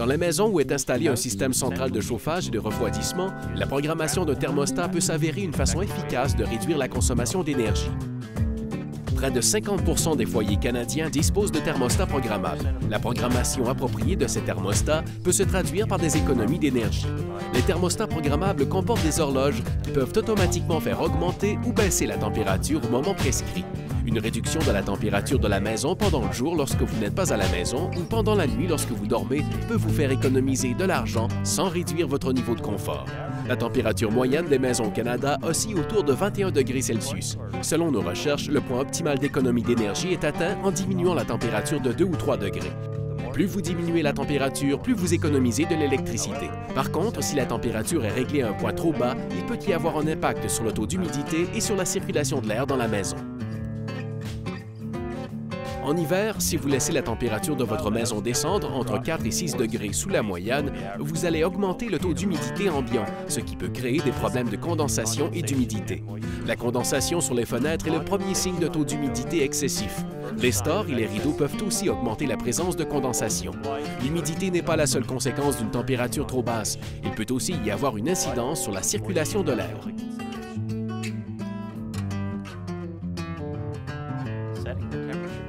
Dans les maisons où est installé un système central de chauffage et de refroidissement, la programmation d'un thermostat peut s'avérer une façon efficace de réduire la consommation d'énergie. Près de 50 des foyers canadiens disposent de thermostats programmables. La programmation appropriée de ces thermostats peut se traduire par des économies d'énergie. Les thermostats programmables comportent des horloges qui peuvent automatiquement faire augmenter ou baisser la température au moment prescrit. Une réduction de la température de la maison pendant le jour lorsque vous n'êtes pas à la maison ou pendant la nuit lorsque vous dormez peut vous faire économiser de l'argent sans réduire votre niveau de confort. La température moyenne des maisons au Canada oscille autour de 21 degrés Celsius. Selon nos recherches, le point optimal d'économie d'énergie est atteint en diminuant la température de 2 ou 3 degrés. Plus vous diminuez la température, plus vous économisez de l'électricité. Par contre, si la température est réglée à un point trop bas, il peut y avoir un impact sur le taux d'humidité et sur la circulation de l'air dans la maison. En hiver, si vous laissez la température de votre maison descendre entre 4 et 6 degrés sous la moyenne, vous allez augmenter le taux d'humidité ambiant, ce qui peut créer des problèmes de condensation et d'humidité. La condensation sur les fenêtres est le premier signe de taux d'humidité excessif. Les stores et les rideaux peuvent aussi augmenter la présence de condensation. L'humidité n'est pas la seule conséquence d'une température trop basse. Il peut aussi y avoir une incidence sur la circulation de l'air.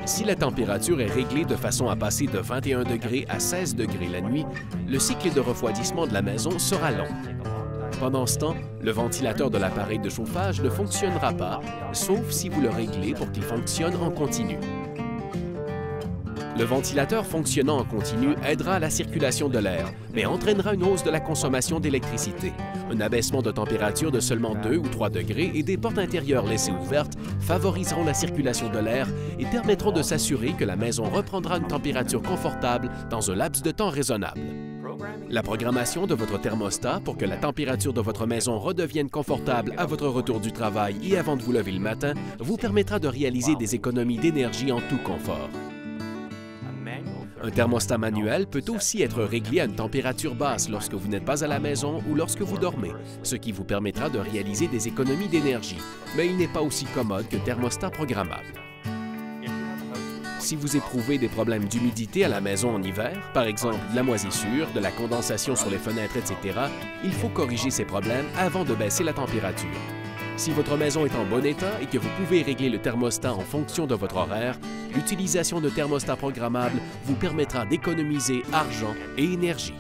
Si la température est réglée de façon à passer de 21 degrés à 16 degrés la nuit, le cycle de refroidissement de la maison sera long. Pendant ce temps, le ventilateur de l'appareil de chauffage ne fonctionnera pas, sauf si vous le réglez pour qu'il fonctionne en continu. Le ventilateur fonctionnant en continu aidera à la circulation de l'air, mais entraînera une hausse de la consommation d'électricité. Un abaissement de température de seulement 2 ou 3 degrés et des portes intérieures laissées ouvertes favoriseront la circulation de l'air et permettront de s'assurer que la maison reprendra une température confortable dans un laps de temps raisonnable. La programmation de votre thermostat pour que la température de votre maison redevienne confortable à votre retour du travail et avant de vous lever le matin vous permettra de réaliser des économies d'énergie en tout confort. Un thermostat manuel peut aussi être réglé à une température basse lorsque vous n'êtes pas à la maison ou lorsque vous dormez, ce qui vous permettra de réaliser des économies d'énergie, mais il n'est pas aussi commode qu'un thermostat programmable. Si vous éprouvez des problèmes d'humidité à la maison en hiver, par exemple de la moisissure, de la condensation sur les fenêtres, etc., il faut corriger ces problèmes avant de baisser la température. Si votre maison est en bon état et que vous pouvez régler le thermostat en fonction de votre horaire, l'utilisation de thermostats programmables vous permettra d'économiser argent et énergie.